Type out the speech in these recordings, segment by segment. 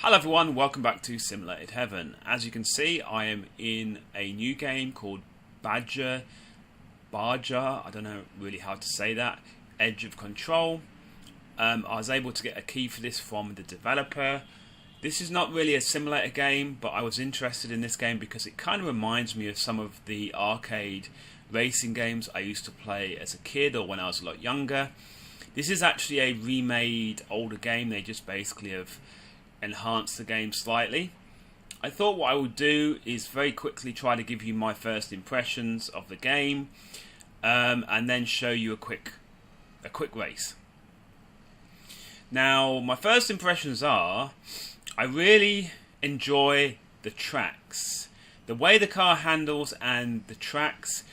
Hello everyone, welcome back to Simulated Heaven. As you can see, I am in a new game called Baja, I don't know really how to say that, Edge of Control. I was able to get a key for this from the developer. This is not really a simulator game, but I was interested in this game because it kind of reminds me of some of the arcade racing games I used to play as a kid or when I was a lot younger. This is actually a remade older game. They just basically have enhance the game slightly. I thought what I would do is very quickly try to give you my first impressions of the game, and then show you a quick race. Now, my first impressions are, I really enjoy the tracks, the way the car handles and the tracks.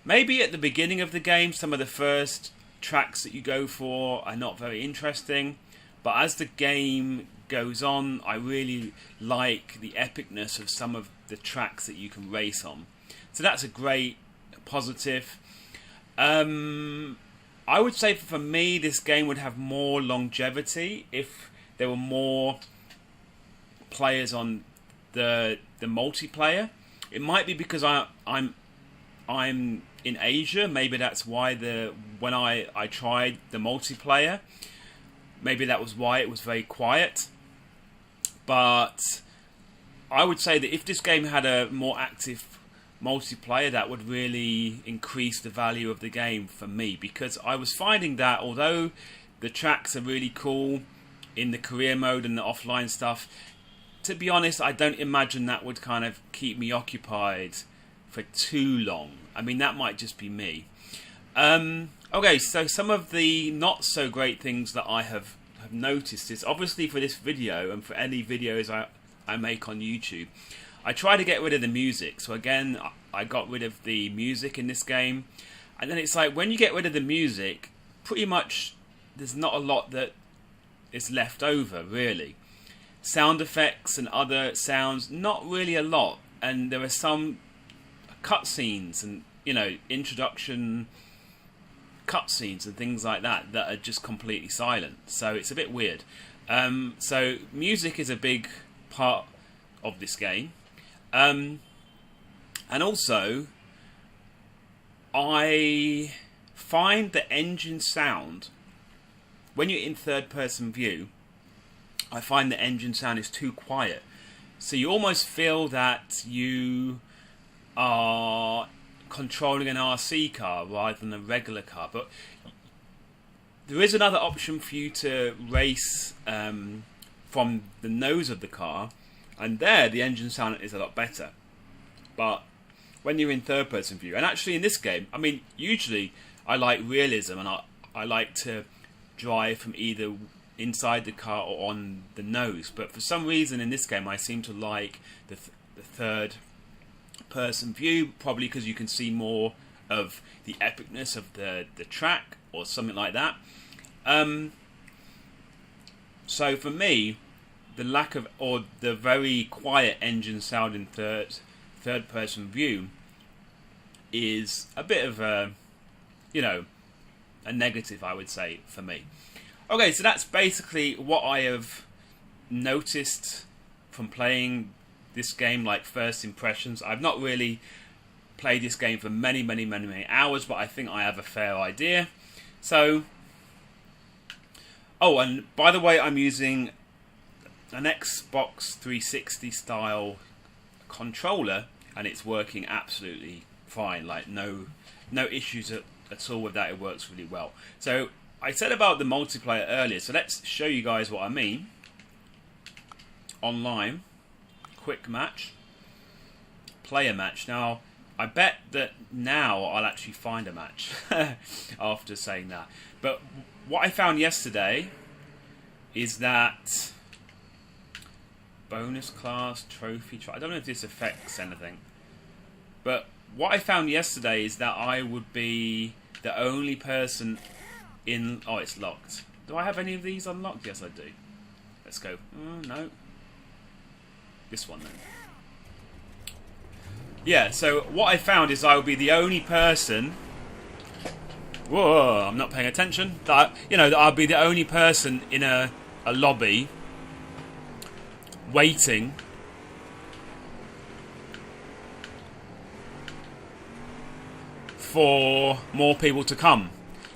Maybe at the beginning of the game, some of the first tracks that you go for are not very interesting, but as the game goes on, I really like the epicness of some of the tracks that you can race on. So that's a great positive. I would say for me, this game would have more longevity if there were more players on the multiplayer. It might be because I'm in Asia. Maybe that's why when I tried the multiplayer, maybe that was why it was very quiet. But I would say that if this game had a more active multiplayer, that would really increase the value of the game for me, because I was finding that although the tracks are really cool in the career mode and the offline stuff, to be honest, I don't imagine that would kind of keep me occupied for too long. I mean, that might just be me. Okay, so some of the not so great things that I have noticed is, obviously for this video and for any videos I make on YouTube, I try to get rid of the music. So again, I got rid of the music in this game, and then it's like when you get rid of the music, pretty much there's not a lot that is left over really. Sound effects and other sounds, not really a lot, and there are some cutscenes and introduction cutscenes and things like that are just completely silent, so it's a bit weird. So music is a big part of this game, and also I find the engine sound when you're in third-person view. I find the engine sound is too quiet, so you almost feel that you are controlling an RC car rather than a regular car. But there is another option for you to race from the nose of the car, and there the engine sound is a lot better. But when you're in third person view, and actually in this game, I mean, usually I like realism, and I like to drive from either inside the car or on the nose, but for some reason in this game I seem to like the third person view, probably because you can see more of the epicness of the track or something like that. So for me, the lack of, or the very quiet engine sound in third person view is a bit of a negative, I would say, for me. Okay, so that's basically what I have noticed from playing this game, like first impressions. I've not really played this game for many hours, but I think I have a fair idea. So, oh, and by the way, I'm using an Xbox 360 style controller, and it's working absolutely fine. Like no issues at all with that. It works really well. So I said about the multiplayer earlier, so let's show you guys what I mean. Online, quick match, player match. Now, I bet that now I'll actually find a match after saying that. But what I found yesterday is that bonus class, trophy, I don't know if this affects anything, but what I found yesterday is that I would be the only person in... Oh, it's locked. Do I have any of these unlocked? Yes, I do. Let's go. No. This one then. Yeah, so what I found is I would be the only person... Whoa, I'm not paying attention. That I'd be the only person in a lobby waiting for more people to come.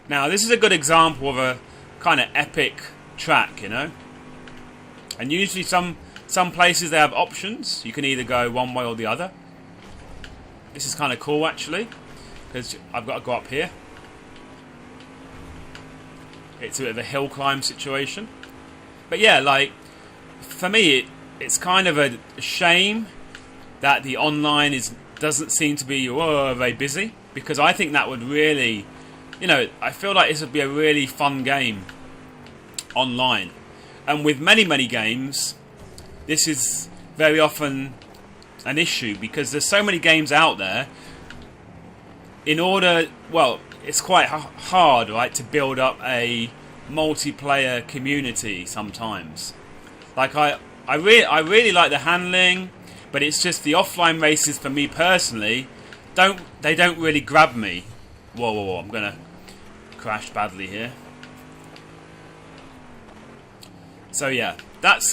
Now, this is a good example of a kind of epic track, you know. And usually some places they have options. You can either go one way or the other. This is kind of cool, actually, because I've got to go up here. It's a bit of a hill climb situation. But yeah, like, for me, it's kind of a shame that the online doesn't seem to be very busy, because I think that would really, you know, I feel like this would be a really fun game online. And with many games, this is very often an issue, because there's so many games out there. It's quite hard, right, to build up a multiplayer community sometimes. Like I really like the handling, but it's just the offline races for me personally don't really grab me. Whoa, I'm gonna crash badly here. So yeah, that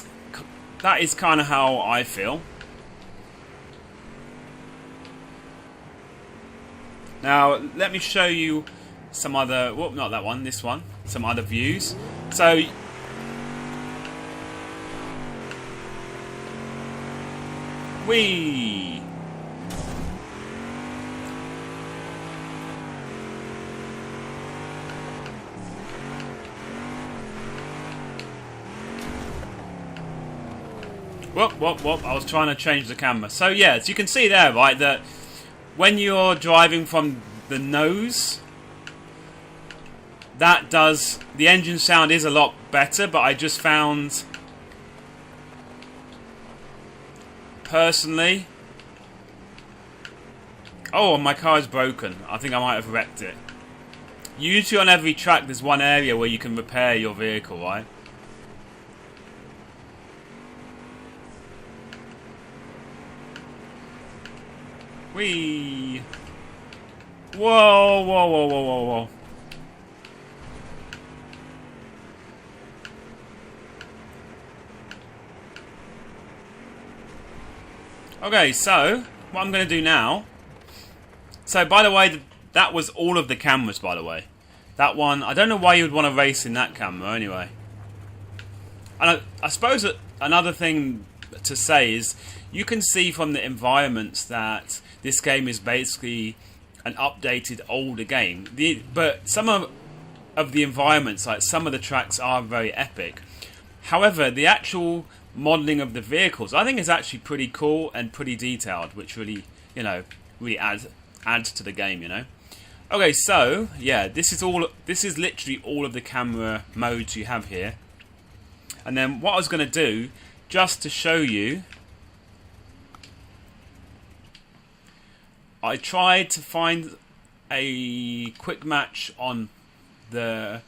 is kind of how I feel. Now let me show you some other, not that one, this one, some other views. So whee! Whoop, I was trying to change the camera. So yeah, as you can see there, right, that when you're driving from the nose, the engine sound is a lot better, but I just found, personally, oh, my car is broken. I think I might have wrecked it. Usually on every track there's one area where you can repair your vehicle, right? Whee! Whoa. Okay, so what I'm going to do now. So, by the way, that was all of the cameras, by the way. That one, I don't know why you would want to race in that camera anyway. And I suppose that another thing to say is you can see from the environments that this game is basically an updated, older game. But some of the environments, like some of the tracks, are very epic. However, the actual modelling of the vehicles, I think, is actually pretty cool and pretty detailed, which really, you know, really adds to the game, you know. Okay, so yeah, this is literally all of the camera modes you have here. And then what I was going to do, just to show you, I tried to find a quick match on the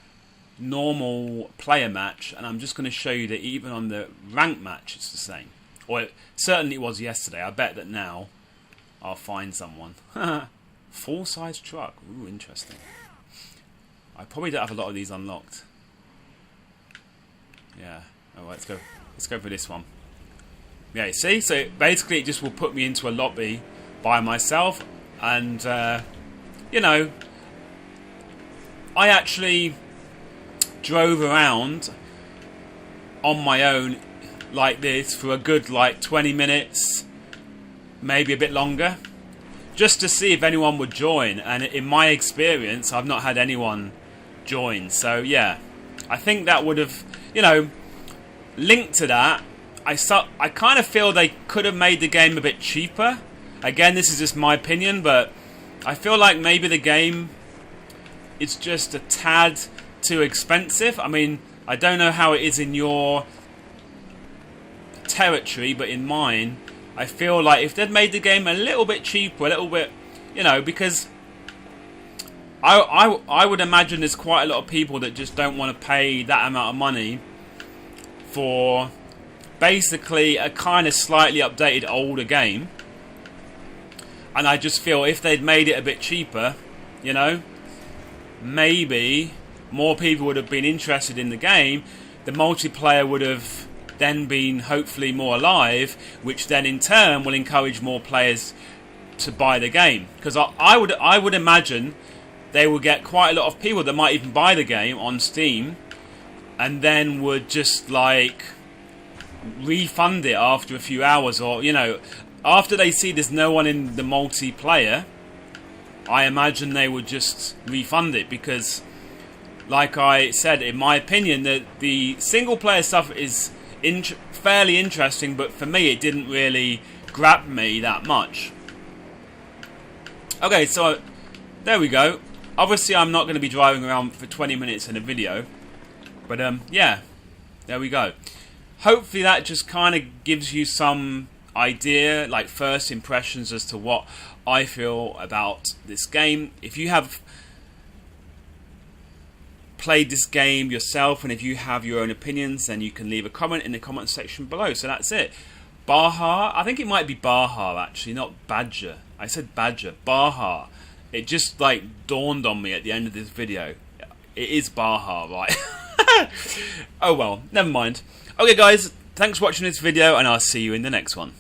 normal player match, and I'm just going to show you that even on the rank match it's the same. Or it certainly was yesterday. I bet that now I'll find someone. Full-size truck. Ooh, interesting. I probably don't have a lot of these unlocked. Yeah. Oh, let's go for this one. Yeah, see? So basically it just will put me into a lobby by myself, and you know, I actually drove around on my own like this for a good 20 minutes, maybe a bit longer, just to see if anyone would join, and in my experience I've not had anyone join. So yeah, I think that would have, you know, linked to that, I kind of feel they could have made the game a bit cheaper. Again, this is just my opinion, but I feel like maybe the game is just a tad too expensive. I mean, I don't know how it is in your territory, but in mine, I feel like if they'd made the game a little bit cheaper, a little bit, you know, because I would imagine there's quite a lot of people that just don't want to pay that amount of money for basically a kind of slightly updated older game. And I just feel if they'd made it a bit cheaper, you know, maybe more people would have been interested in the game. The multiplayer would have then being hopefully more alive, which then in turn will encourage more players to buy the game. Because I would imagine they will get quite a lot of people that might even buy the game on Steam, and then would just like refund it after a few hours, or after they see there's no one in the multiplayer. I imagine they would just refund it, because like I said, in my opinion, that the single player stuff is fairly interesting, but for me it didn't really grab me that much. Okay, so there we go. Obviously I'm not going to be driving around for 20 minutes in a video, but yeah, there we go. Hopefully that just kind of gives you some idea, like first impressions as to what I feel about this game. If you have played this game yourself, and if you have your own opinions, then you can leave a comment in the comment section below. So that's it. Baja, I think it might be Baja actually, not Badger. I said Badger. Baja. It just like dawned on me at the end of this video. It is Baja, right? Oh well, never mind. Okay guys, thanks for watching this video, and I'll see you in the next one.